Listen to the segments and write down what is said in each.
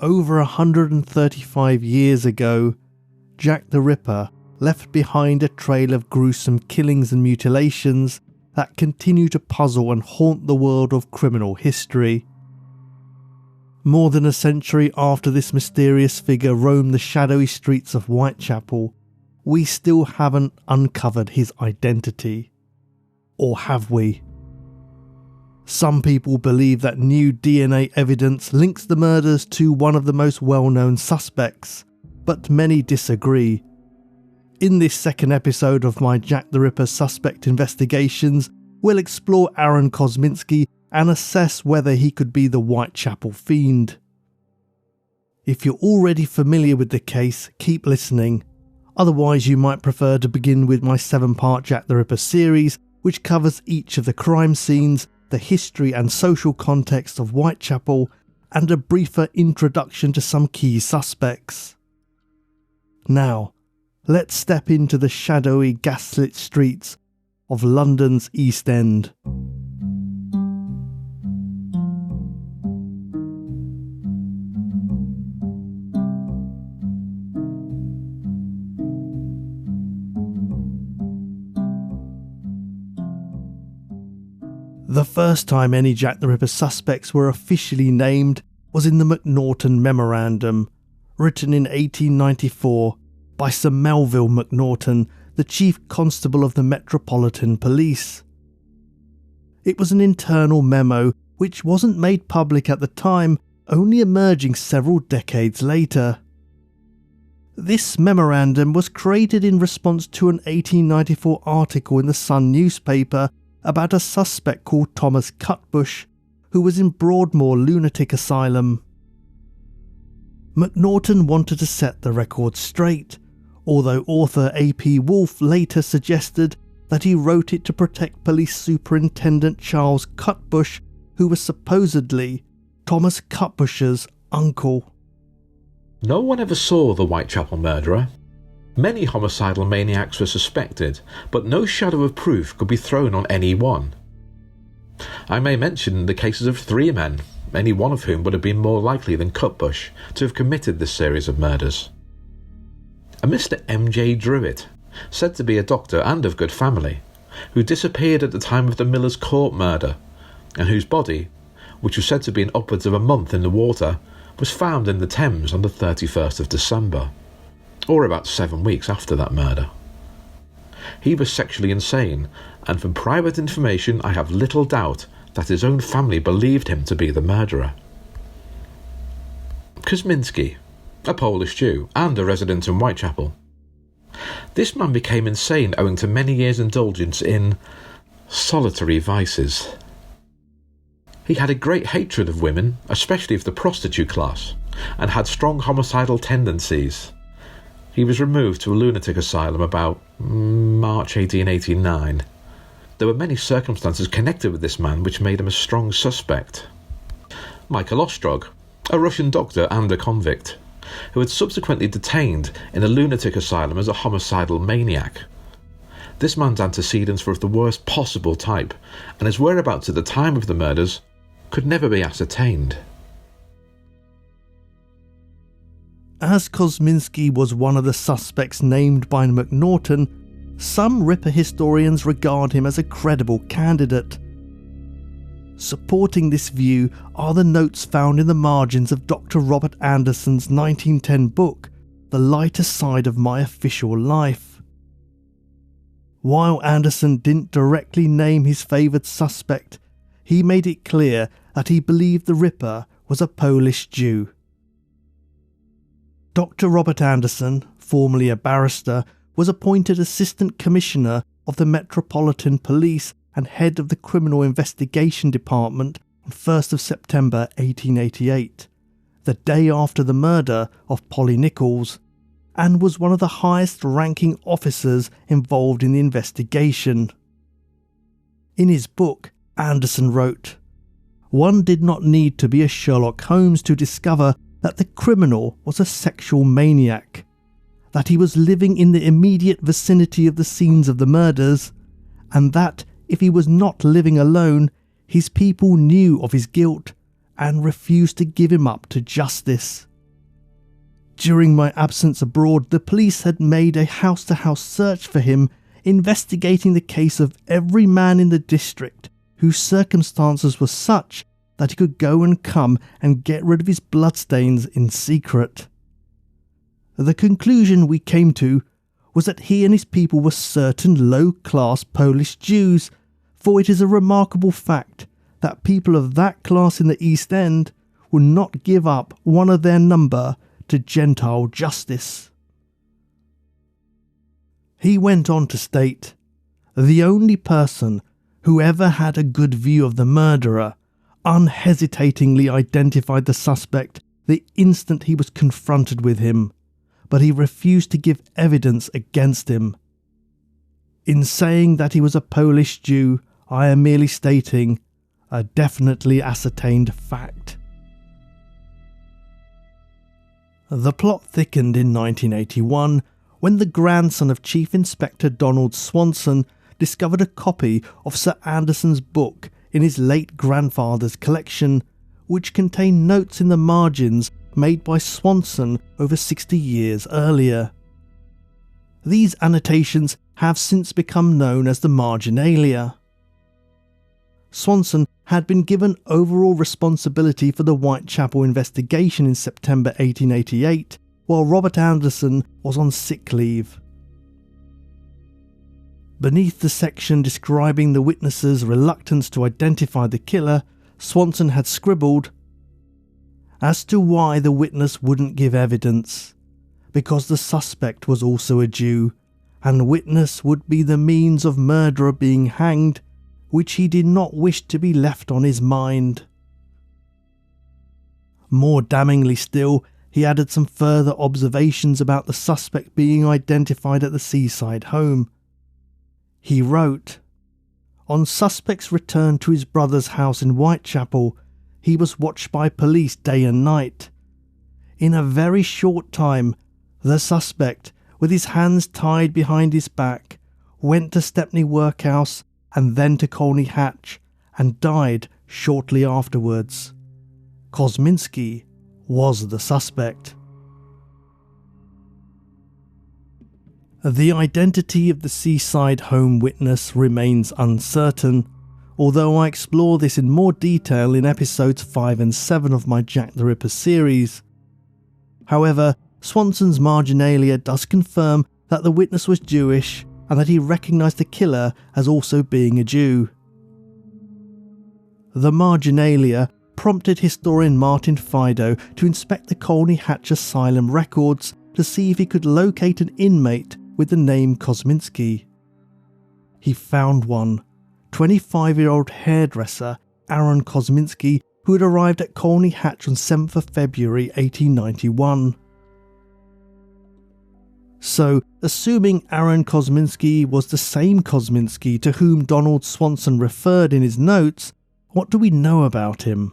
Over 135 years ago, Jack the Ripper left behind a trail of gruesome killings and mutilations that continue to puzzle and haunt the world of criminal history. More than a century after this mysterious figure roamed the shadowy streets of Whitechapel, we still haven't uncovered his identity. Or have we? Some people believe that new DNA evidence links the murders to one of the most well-known suspects, but many disagree. In this second episode of my Jack the Ripper suspect investigations, we'll explore Aaron Kosminski and assess whether he could be the Whitechapel Fiend. If you're already familiar with the case, keep listening. Otherwise, you might prefer to begin with my 7-part Jack the Ripper series, which covers each of the crime scenes, the history and social context of Whitechapel, and a briefer introduction to some key suspects. Now, let's step into the shadowy, gaslit streets of London's East End. The first time any Jack the Ripper suspects were officially named was in the Macnaghten Memorandum, written in 1894 by Sir Melville Macnaghten, the Chief Constable of the Metropolitan Police. It was an internal memo which wasn't made public at the time, only emerging several decades later. This memorandum was created in response to an 1894 article in the Sun newspaper about a suspect called Thomas Cutbush, who was in Broadmoor Lunatic Asylum. Macnaghten wanted to set the record straight, although author A.P. Wolfe later suggested that he wrote it to protect Police Superintendent Charles Cutbush, who was supposedly Thomas Cutbush's uncle. No one ever saw the Whitechapel murderer. Many homicidal maniacs were suspected, but no shadow of proof could be thrown on any one. I may mention the cases of 3 men, any one of whom would have been more likely than Cutbush to have committed this series of murders. A Mr. M.J. Druitt, said to be a doctor and of good family, who disappeared at the time of the Miller's Court murder, and whose body, which was said to be upwards of a month in the water, was found in the Thames on the 31st of December. Or about 7 weeks after that murder. He was sexually insane, and from private information I have little doubt that his own family believed him to be the murderer. Kosminski, a Polish Jew and a resident in Whitechapel. This man became insane owing to many years' indulgence in solitary vices. He had a great hatred of women, especially of the prostitute class, and had strong homicidal tendencies. He was removed to a lunatic asylum about March 1889. There were many circumstances connected with this man which made him a strong suspect. Michael Ostrog, a Russian doctor and a convict, who had subsequently detained in a lunatic asylum as a homicidal maniac. This man's antecedents were of the worst possible type, and his whereabouts at the time of the murders could never be ascertained. As Kosminski was one of the suspects named by Macnaghten, some Ripper historians regard him as a credible candidate. Supporting this view are the notes found in the margins of Dr. Robert Anderson's 1910 book, The Lighter Side of My Official Life. While Anderson didn't directly name his favoured suspect, he made it clear that he believed the Ripper was a Polish Jew. Dr. Robert Anderson, formerly a barrister, was appointed Assistant Commissioner of the Metropolitan Police and head of the Criminal Investigation Department on 1st of September 1888, the day after the murder of Polly Nichols, and was one of the highest-ranking officers involved in the investigation. In his book, Anderson wrote, "One did not need to be a Sherlock Holmes to discover that the criminal was a sexual maniac, that he was living in the immediate vicinity of the scenes of the murders, and that, if he was not living alone, his people knew of his guilt and refused to give him up to justice." During my absence abroad, the police had made a house-to-house search for him, investigating the case of every man in the district whose circumstances were such that he could go and come and get rid of his bloodstains in secret. The conclusion we came to was that he and his people were certain low-class Polish Jews, for it is a remarkable fact that people of that class in the East End would not give up one of their number to Gentile justice. He went on to state, the only person who ever had a good view of the murderer unhesitatingly identified the suspect the instant he was confronted with him, but he refused to give evidence against him. In saying that he was a Polish Jew, I am merely stating a definitely ascertained fact. The plot thickened in 1981 when the grandson of Chief Inspector Donald Swanson discovered a copy of Sir Anderson's book in his late grandfather's collection, which contained notes in the margins made by Swanson over 60 years earlier. These annotations have since become known as the marginalia. Swanson had been given overall responsibility for the Whitechapel investigation in September 1888, while Robert Anderson was on sick leave. Beneath the section describing the witnesses' reluctance to identify the killer, Swanson had scribbled, as to why the witness wouldn't give evidence, because the suspect was also a Jew, and witness would be the means of murderer being hanged, which he did not wish to be left on his mind. More damningly still, he added some further observations about the suspect being identified at the seaside home. He wrote, on suspect's return to his brother's house in Whitechapel, he was watched by police day and night. In a very short time, the suspect, with his hands tied behind his back, went to Stepney Workhouse and then to Colney Hatch, and died shortly afterwards. Kosminski was the suspect. The identity of the seaside home witness remains uncertain, although I explore this in more detail in episodes 5 and 7 of my Jack the Ripper series. However, Swanson's marginalia does confirm that the witness was Jewish and that he recognised the killer as also being a Jew. The marginalia prompted historian Martin Fido to inspect the Colney Hatch Asylum records to see if he could locate an inmate with the name Kosminski. He found one, 25-year-old hairdresser Aaron Kosminski, who had arrived at Colney Hatch on 7th of February 1891. So, assuming Aaron Kosminski was the same Kosminski to whom Donald Swanson referred in his notes, what do we know about him?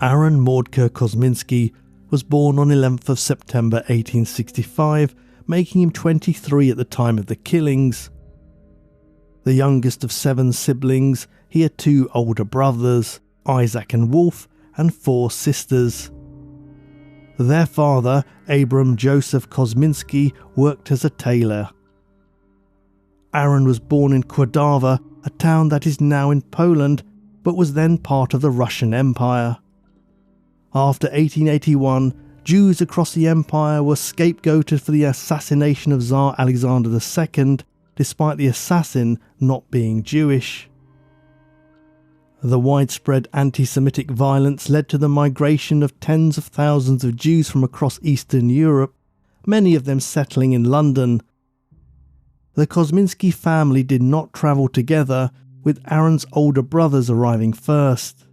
Aaron Mordecai Kosminski was born on 11th of September 1865, making him 23 at the time of the killings. The youngest of 7 siblings, he had 2 older brothers, Isaac and Wolf, and 4 sisters. Their father, Abram Joseph Kosminski, worked as a tailor. Aaron was born in Kładava, a town that is now in Poland, but was then part of the Russian Empire. After 1881, Jews across the empire were scapegoated for the assassination of Tsar Alexander II, despite the assassin not being Jewish. The widespread anti-Semitic violence led to the migration of tens of thousands of Jews from across Eastern Europe, many of them settling in London. The Kosminski family did not travel together, with Aaron's older brothers arriving first.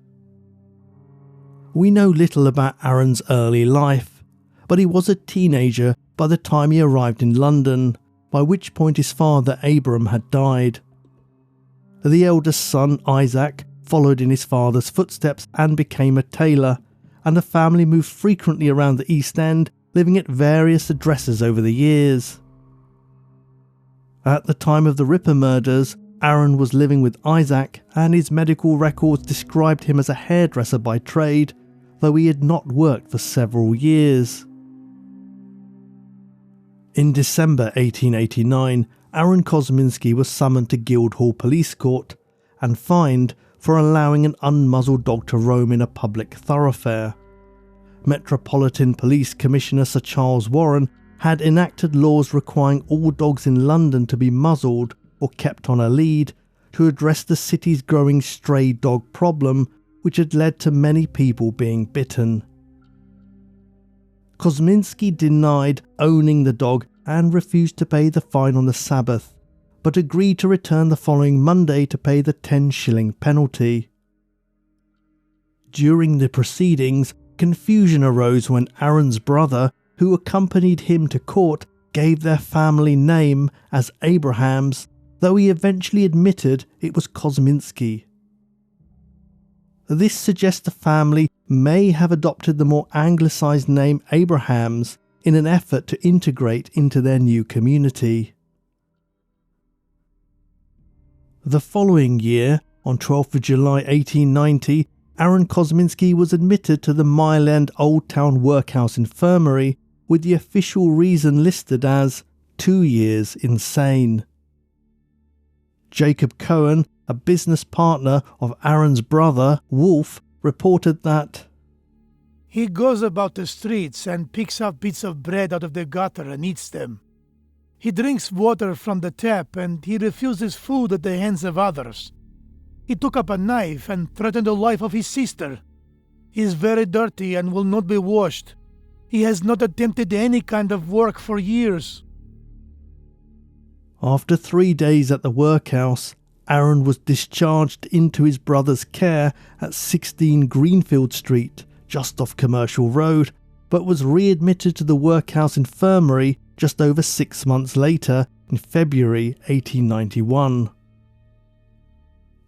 We know little about Aaron's early life, but he was a teenager by the time he arrived in London, by which point his father Abram had died. The eldest son, Isaac, followed in his father's footsteps and became a tailor, and the family moved frequently around the East End, living at various addresses over the years. At the time of the Ripper murders, Aaron was living with Isaac, and his medical records described him as a hairdresser by trade, though he had not worked for several years. In December 1889, Aaron Kosminski was summoned to Guildhall Police Court and fined for allowing an unmuzzled dog to roam in a public thoroughfare. Metropolitan Police Commissioner Sir Charles Warren had enacted laws requiring all dogs in London to be muzzled or kept on a lead to address the city's growing stray dog problem, which had led to many people being bitten. Kosminski denied owning the dog and refused to pay the fine on the Sabbath, but agreed to return the following Monday to pay the 10-shilling penalty. During the proceedings, confusion arose when Aaron's brother, who accompanied him to court, gave their family name as Abrahams, though he eventually admitted it was Kosminski. This suggests the family may have adopted the more anglicised name Abrahams in an effort to integrate into their new community. The following year, on 12th of July 1890, Aaron Kosminski was admitted to the Mile End Old Town Workhouse Infirmary with the official reason listed as 2 years insane. Jacob Cohen, a business partner of Aaron's brother, Wolf, reported that he goes about the streets and picks up bits of bread out of the gutter and eats them. He drinks water from the tap and he refuses food at the hands of others. He took up a knife and threatened the life of his sister. He is very dirty and will not be washed. He has not attempted any kind of work for years. After 3 days at the workhouse, Aaron was discharged into his brother's care at 16 Greenfield Street, just off Commercial Road, but was readmitted to the workhouse infirmary just over 6 months later, in February 1891.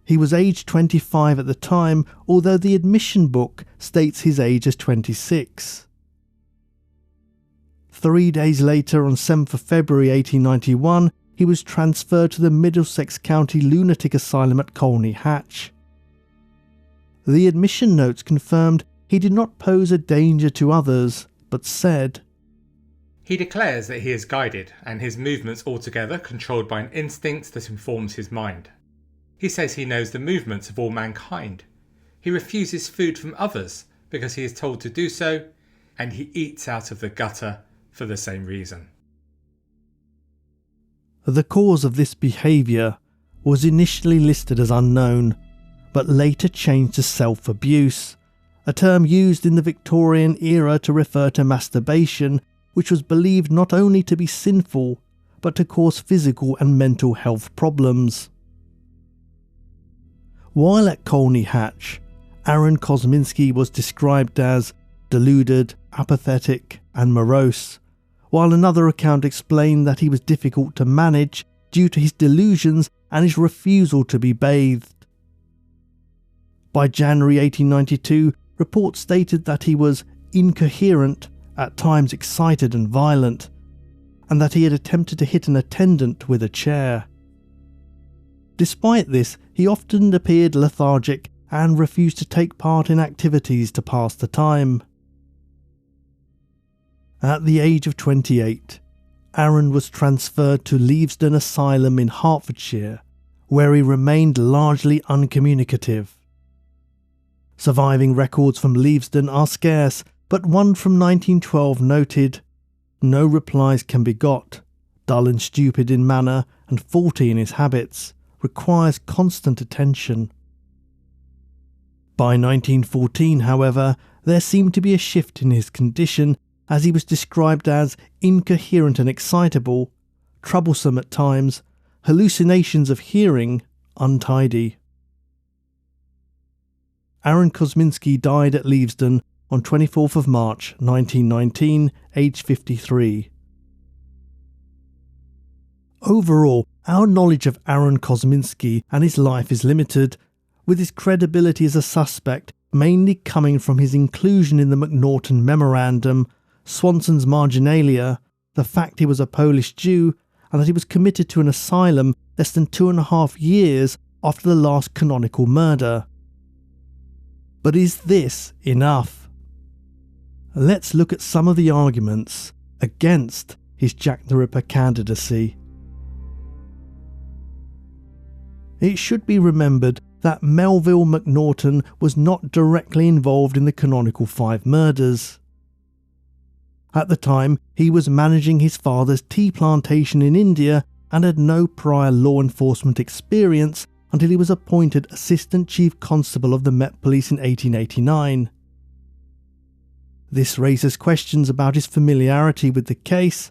He was aged 25 at the time, although the admission book states his age as 26. 3 days later, on 7th of February 1891, he was transferred to the Middlesex County Lunatic Asylum at Colney Hatch. The admission notes confirmed he did not pose a danger to others, but said, "He declares that he is guided and his movements altogether controlled by an instinct that informs his mind. He says he knows the movements of all mankind. He refuses food from others because he is told to do so, and he eats out of the gutter for the same reason." The cause of this behaviour was initially listed as unknown, but later changed to self-abuse, a term used in the Victorian era to refer to masturbation, which was believed not only to be sinful, but to cause physical and mental health problems. While at Colney Hatch, Aaron Kosminski was described as deluded, apathetic and morose, while another account explained that he was difficult to manage due to his delusions and his refusal to be bathed. By January 1892, reports stated that he was incoherent, at times excited and violent, and that he had attempted to hit an attendant with a chair. Despite this, he often appeared lethargic and refused to take part in activities to pass the time. At the age of 28, Aaron was transferred to Leavesden Asylum in Hertfordshire, where he remained largely uncommunicative. Surviving records from Leavesden are scarce, but one from 1912 noted, "No replies can be got, dull and stupid in manner and faulty in his habits, requires constant attention." By 1914, however, there seemed to be a shift in his condition, as he was described as incoherent and excitable, troublesome at times, hallucinations of hearing, untidy. Aaron Kosminski died at Leavesden on 24th of March 1919, aged 53. Overall, our knowledge of Aaron Kosminski and his life is limited, with his credibility as a suspect mainly coming from his inclusion in the Macnaghten Memorandum, Swanson's marginalia, the fact he was a Polish Jew, and that he was committed to an asylum less than 2.5 years after the last canonical murder. But is this enough? Let's look at some of the arguments against his Jack the Ripper candidacy. It should be remembered that Melville Macnaghten was not directly involved in the canonical 5 murders. At the time, he was managing his father's tea plantation in India and had no prior law enforcement experience until he was appointed Assistant Chief Constable of the Met Police in 1889. This raises questions about his familiarity with the case.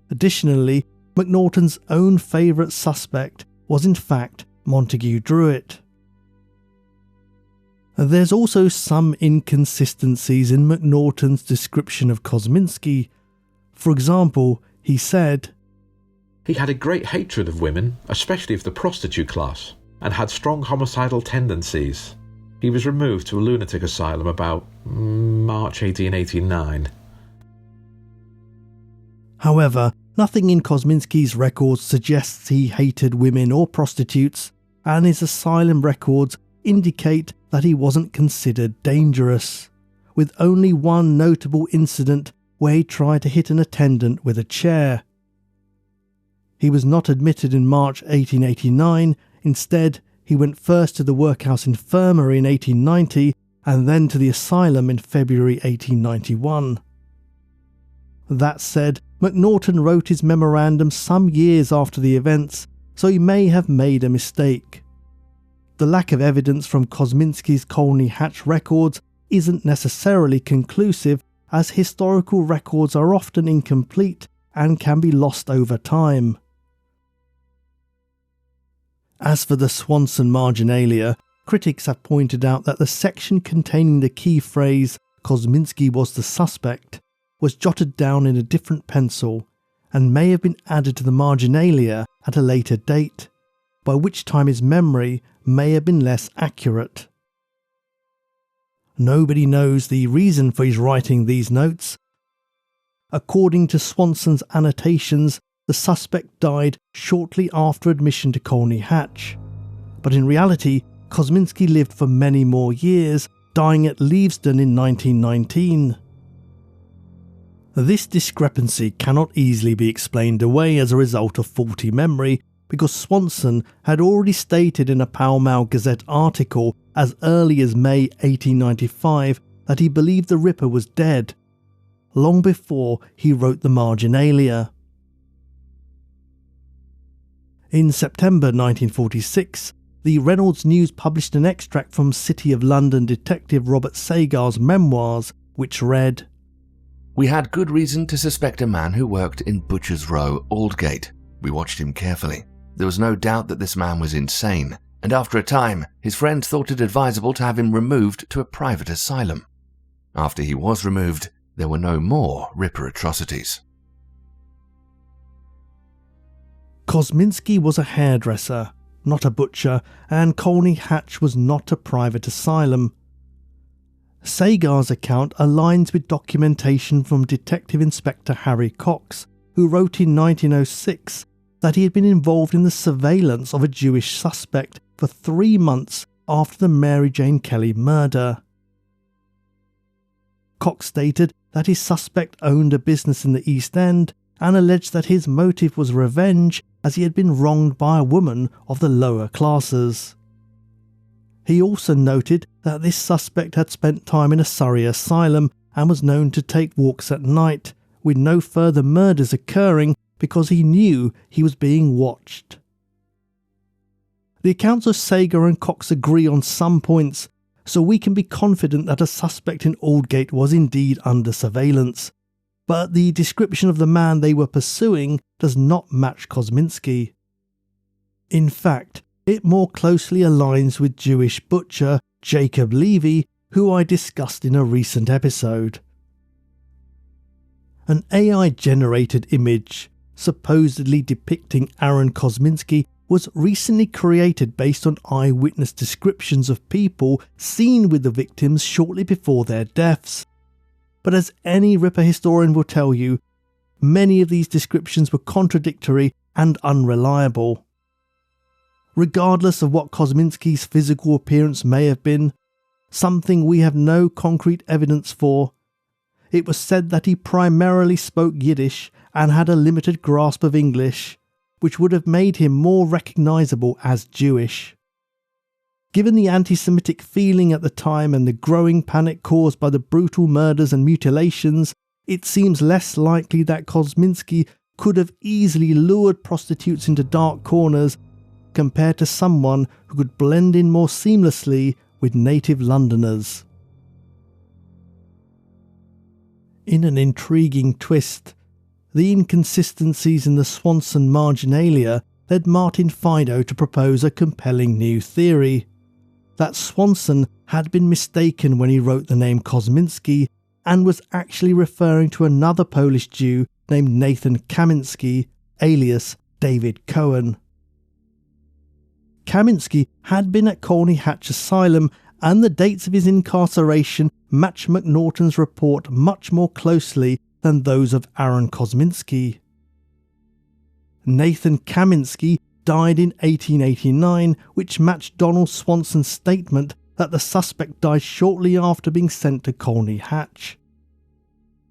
Additionally, Macnaghten's own favourite suspect was in fact Montague Druitt. There's also some inconsistencies in Macnaghten's description of Kosminski. For example, he said, "He had a great hatred of women, especially of the prostitute class, and had strong homicidal tendencies. He was removed to a lunatic asylum about March 1889. However, nothing in Kosminski's records suggests he hated women or prostitutes, and his asylum records indicate that he wasn't considered dangerous, with only one notable incident where he tried to hit an attendant with a chair. He was not admitted in March 1889, instead he went first to the workhouse infirmary in 1890 and then to the asylum in February 1891. That said, Macnaghten wrote his memorandum some years after the events, so he may have made a mistake. The lack of evidence from Kosminski's Colney Hatch records isn't necessarily conclusive, as historical records are often incomplete and can be lost over time. As for the Swanson marginalia, critics have pointed out that the section containing the key phrase "Kosminski was the suspect" was jotted down in a different pencil and may have been added to the marginalia at a later date, by which time his memory may have been less accurate. Nobody knows the reason for his writing these notes. According to Swanson's annotations, the suspect died shortly after admission to Colney Hatch, but in reality, Kosminski lived for many more years, dying at Leavesden in 1919. This discrepancy cannot easily be explained away as a result of faulty memory, because Swanson had already stated in a Pall Mall Gazette article as early as May 1895 that he believed the Ripper was dead, long before he wrote the marginalia. In September 1946, the Reynolds News published an extract from City of London detective Robert Sagar's memoirs, which read, "We had good reason to suspect a man who worked in Butcher's Row, Aldgate. We watched him carefully. There was no doubt that this man was insane, and after a time, his friends thought it advisable to have him removed to a private asylum. After he was removed, there were no more Ripper atrocities." Kosminski was a hairdresser, not a butcher, and Colney Hatch was not a private asylum. Sagar's account aligns with documentation from Detective Inspector Harry Cox, who wrote in 1906 that he had been involved in the surveillance of a Jewish suspect for 3 months after the Mary Jane Kelly murder. Cox stated that his suspect owned a business in the East End and alleged that his motive was revenge, as he had been wronged by a woman of the lower classes. He also noted that this suspect had spent time in a Surrey asylum and was known to take walks at night, with no further murders occurring because he knew he was being watched. The accounts of Sagar and Cox agree on some points, so we can be confident that a suspect in Aldgate was indeed under surveillance, but the description of the man they were pursuing does not match Kosminski. In fact, it more closely aligns with Jewish butcher Jacob Levy, who I discussed in a recent episode. An AI-generated image, supposedly depicting Aaron Kosminski, was recently created based on eyewitness descriptions of people seen with the victims shortly before their deaths. But as any Ripper historian will tell you, many of these descriptions were contradictory and unreliable. Regardless of what Kosminski's physical appearance may have been, something we have no concrete evidence for, it was said that he primarily spoke Yiddish and had a limited grasp of English, which would have made him more recognisable as Jewish. Given the anti-Semitic feeling at the time and the growing panic caused by the brutal murders and mutilations, it seems less likely that Kosminski could have easily lured prostitutes into dark corners compared to someone who could blend in more seamlessly with native Londoners. In an intriguing twist, the inconsistencies in the Swanson marginalia led Martin Fido to propose a compelling new theory: that Swanson had been mistaken when he wrote the name Kosminski and was actually referring to another Polish Jew named Nathan Kaminski, alias David Cohen. Kaminski had been at Colney Hatch Asylum, and the dates of his incarceration match Macnaghten's report much more closely than those of Aaron Kosminski. Nathan Kaminski died in 1889, which matched Donald Swanson's statement that the suspect died shortly after being sent to Colney Hatch.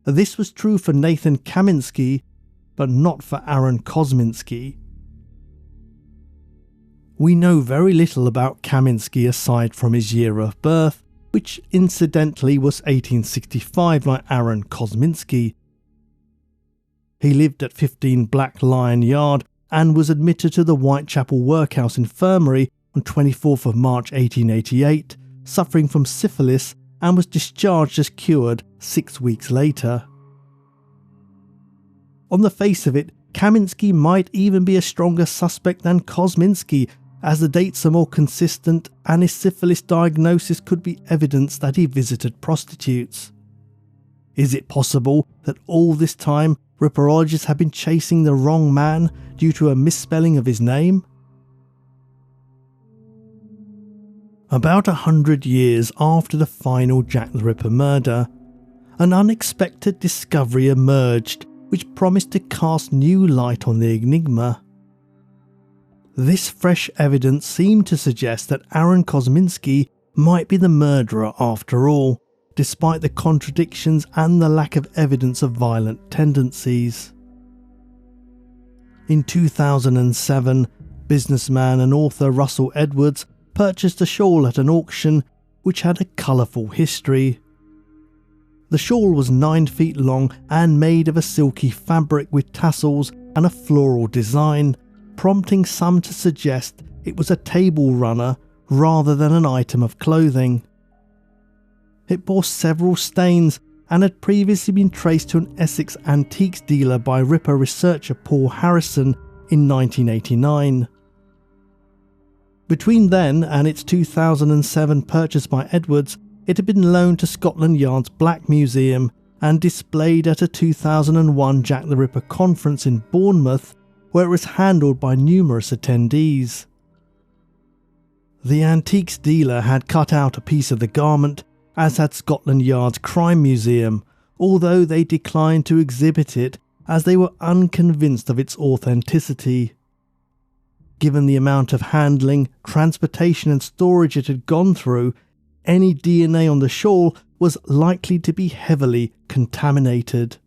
This was true for Nathan Kaminski, but not for Aaron Kosminski. We know very little about Kaminski aside from his year of birth, which incidentally was 1865 like Aaron Kosminski. He lived at 15 Black Lion Yard and was admitted to the Whitechapel Workhouse Infirmary on 24th of March 1888, suffering from syphilis, and was discharged as cured 6 weeks later. On the face of it, Kaminski might even be a stronger suspect than Kosminski, as the dates are more consistent and his syphilis diagnosis could be evidence that he visited prostitutes. Is it possible that all this time ripperologists have been chasing the wrong man due to a misspelling of his name? About 100 years after the final Jack the Ripper murder, an unexpected discovery emerged which promised to cast new light on the enigma. This fresh evidence seemed to suggest that Aaron Kosminski might be the murderer after all, despite the contradictions and the lack of evidence of violent tendencies. In 2007, businessman and author Russell Edwards purchased a shawl at an auction which had a colourful history. The shawl was 9 feet long and made of a silky fabric with tassels and a floral design, prompting some to suggest it was a table runner rather than an item of clothing. It bore several stains and had previously been traced to an Essex antiques dealer by Ripper researcher Paul Harrison in 1989. Between then and its 2007 purchase by Edwards, it had been loaned to Scotland Yard's Black Museum and displayed at a 2001 Jack the Ripper conference in Bournemouth, where it was handled by numerous attendees. The antiques dealer had cut out a piece of the garment, as had Scotland Yard's Crime Museum, although they declined to exhibit it as they were unconvinced of its authenticity. Given the amount of handling, transportation and storage it had gone through, any DNA on the shawl was likely to be heavily contaminated.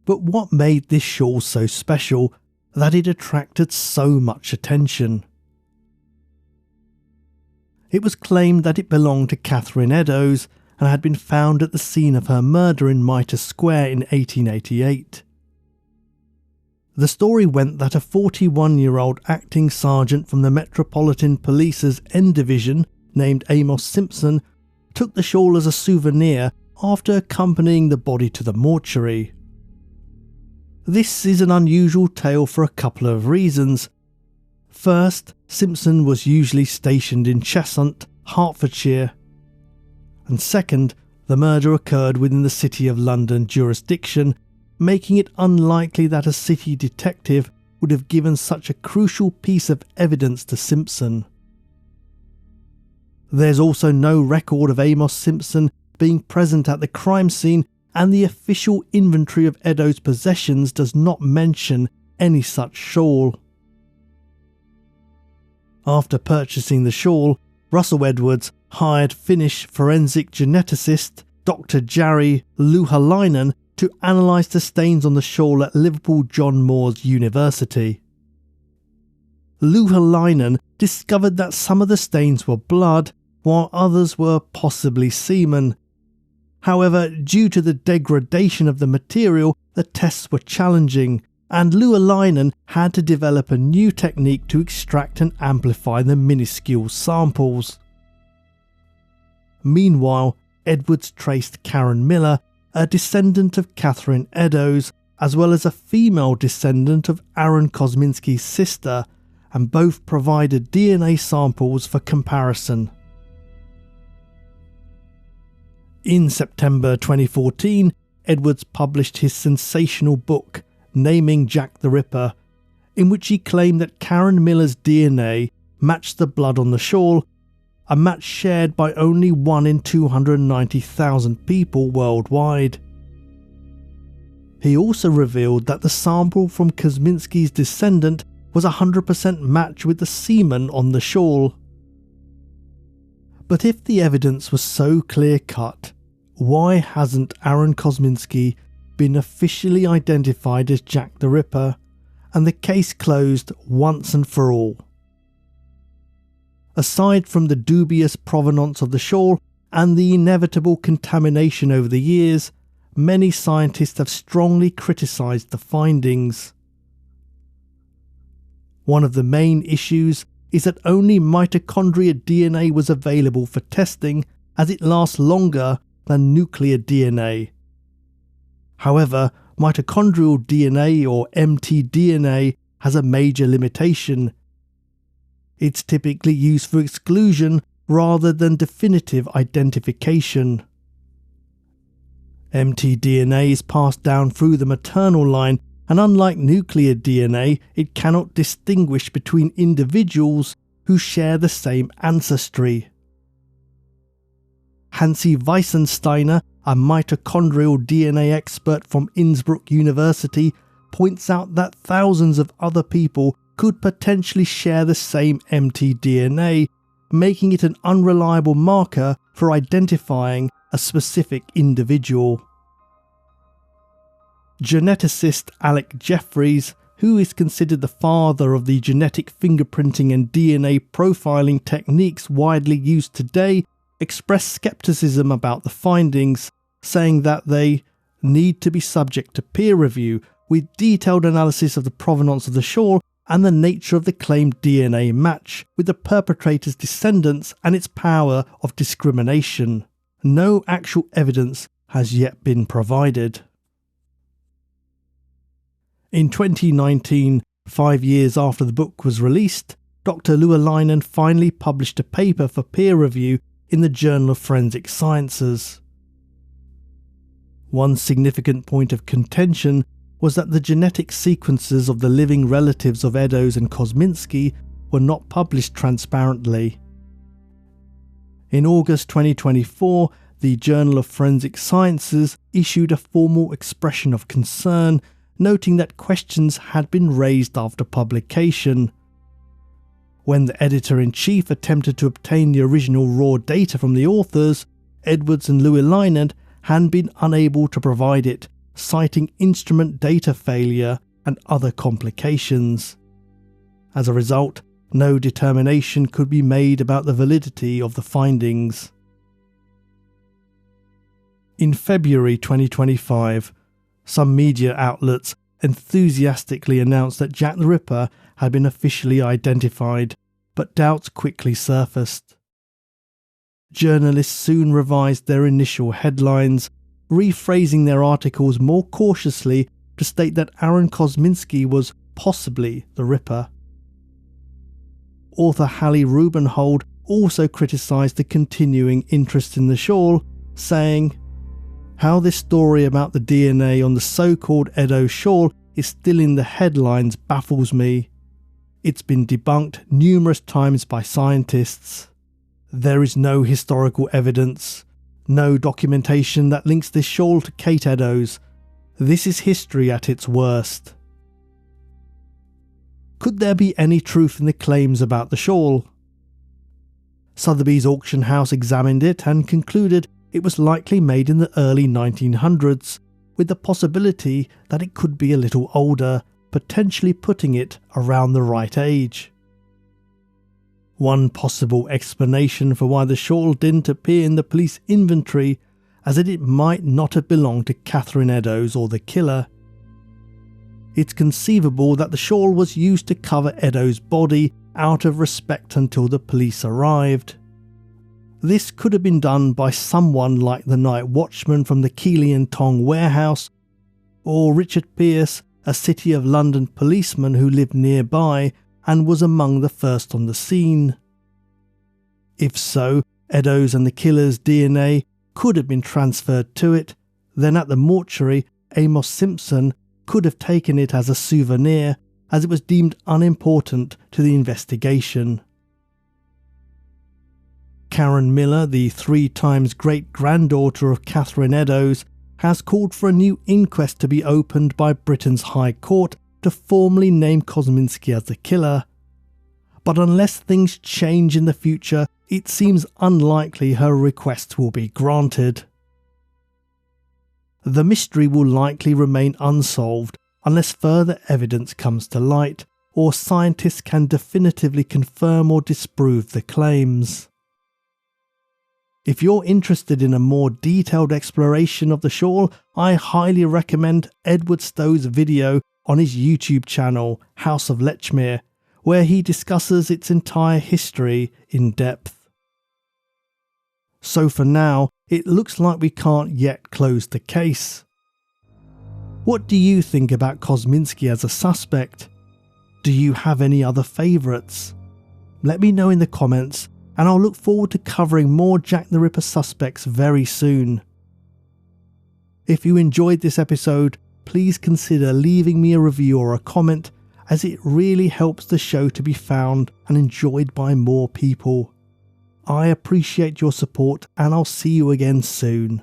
But what made this shawl so special that it attracted so much attention? It was claimed that it belonged to Catherine Eddowes and had been found at the scene of her murder in Mitre Square in 1888. The story went that a 41-year-old acting sergeant from the Metropolitan Police's N Division, named Amos Simpson, took the shawl as a souvenir after accompanying the body to the mortuary. This is an unusual tale for a couple of reasons. First, Simpson was usually stationed in Cheshunt, Hertfordshire. And second, the murder occurred within the City of London jurisdiction, making it unlikely that a city detective would have given such a crucial piece of evidence to Simpson. There's also no record of Amos Simpson being present at the crime scene, and the official inventory of Eddowes' possessions does not mention any such shawl. After purchasing the shawl, Russell Edwards hired Finnish forensic geneticist Dr. Jari Louhelainen to analyse the stains on the shawl at Liverpool John Moores University. Louhelainen discovered that some of the stains were blood, while others were possibly semen. However, due to the degradation of the material, the tests were challenging, and Louhelainen had to develop a new technique to extract and amplify the minuscule samples. Meanwhile, Edwards traced Karen Miller, a descendant of Catherine Eddowes, as well as a female descendant of Aaron Kosminski's sister, and both provided DNA samples for comparison. In September 2014, Edwards published his sensational book, Naming Jack the Ripper, in which he claimed that Karen Miller's DNA matched the blood on the shawl, a match shared by only 1 in 290,000 people worldwide. He also revealed that the sample from Kosminski's descendant was 100% match with the semen on the shawl. But if the evidence was so clear-cut, why hasn't Aaron Kosminski been officially identified as Jack the Ripper, and the case closed once and for all? Aside from the dubious provenance of the shawl and the inevitable contamination over the years, many scientists have strongly criticised the findings. One of the main issues is that only mitochondrial DNA was available for testing, as it lasts longer than nuclear DNA. However, mitochondrial DNA, or mtDNA, has a major limitation. It's typically used for exclusion rather than definitive identification. mtDNA is passed down through the maternal line, and unlike nuclear DNA, it cannot distinguish between individuals who share the same ancestry. Hansi Weissensteiner, a mitochondrial DNA expert from Innsbruck University, points out that thousands of other people could potentially share the same mtDNA, making it an unreliable marker for identifying a specific individual. Geneticist Alec Jeffreys, who is considered the father of the genetic fingerprinting and DNA profiling techniques widely used today, expressed skepticism about the findings, saying that they need to be subject to peer review with detailed analysis of the provenance of the shawl and the nature of the claimed DNA match with the perpetrator's descendants and its power of discrimination. No actual evidence has yet been provided. In 2019, 5 years after the book was released, Dr. Louhelainen finally published a paper for peer review in the Journal of Forensic Sciences. One significant point of contention was that the genetic sequences of the living relatives of Eddowes and Kosminski were not published transparently. In August 2024, the Journal of Forensic Sciences issued a formal expression of concern, noting that questions had been raised after publication. When the editor-in-chief attempted to obtain the original raw data from the authors, Edwards and Louhelainen had been unable to provide it, citing instrument data failure and other complications. As a result, no determination could be made about the validity of the findings. In February 2025, some media outlets enthusiastically announced that Jack the Ripper had been officially identified, but doubts quickly surfaced. Journalists soon revised their initial headlines, rephrasing their articles more cautiously to state that Aaron Kosminski was possibly the Ripper. Author Hallie Rubenhold also criticised the continuing interest in the shawl, saying, "How this story about the DNA on the so-called Eddowes shawl is still in the headlines baffles me. It's been debunked numerous times by scientists. There is no historical evidence, no documentation that links this shawl to Kate Eddowes. This is history at its worst." Could there be any truth in the claims about the shawl? Sotheby's auction house examined it and concluded it was likely made in the early 1900s, with the possibility that it could be a little older, potentially putting it around the right age. One possible explanation for why the shawl didn't appear in the police inventory as it might not have belonged to Catherine Eddowes or the killer. It's conceivable that the shawl was used to cover Eddowes' body out of respect until the police arrived. This could have been done by someone like the night watchman from the Keeley and Tong warehouse, or Richard Pearce, a City of London policeman who lived nearby and was among the first on the scene. If so, Eddowes and the killer's DNA could have been transferred to it, then at the mortuary, Amos Simpson could have taken it as a souvenir, as it was deemed unimportant to the investigation. Karen Miller, the 3 times great-granddaughter of Catherine Eddowes, has called for a new inquest to be opened by Britain's High Court to formally name Kosminski as the killer. But unless things change in the future, it seems unlikely her request will be granted. The mystery will likely remain unsolved unless further evidence comes to light, or scientists can definitively confirm or disprove the claims. If you're interested in a more detailed exploration of the shawl, I highly recommend Edward Stowe's video on his YouTube channel, House of Lechmere, where he discusses its entire history in depth. So for now, it looks like we can't yet close the case. What do you think about Kosminski as a suspect? Do you have any other favourites? Let me know in the comments, and I'll look forward to covering more Jack the Ripper suspects very soon. If you enjoyed this episode, please consider leaving me a review or a comment, as it really helps the show to be found and enjoyed by more people. I appreciate your support, and I'll see you again soon.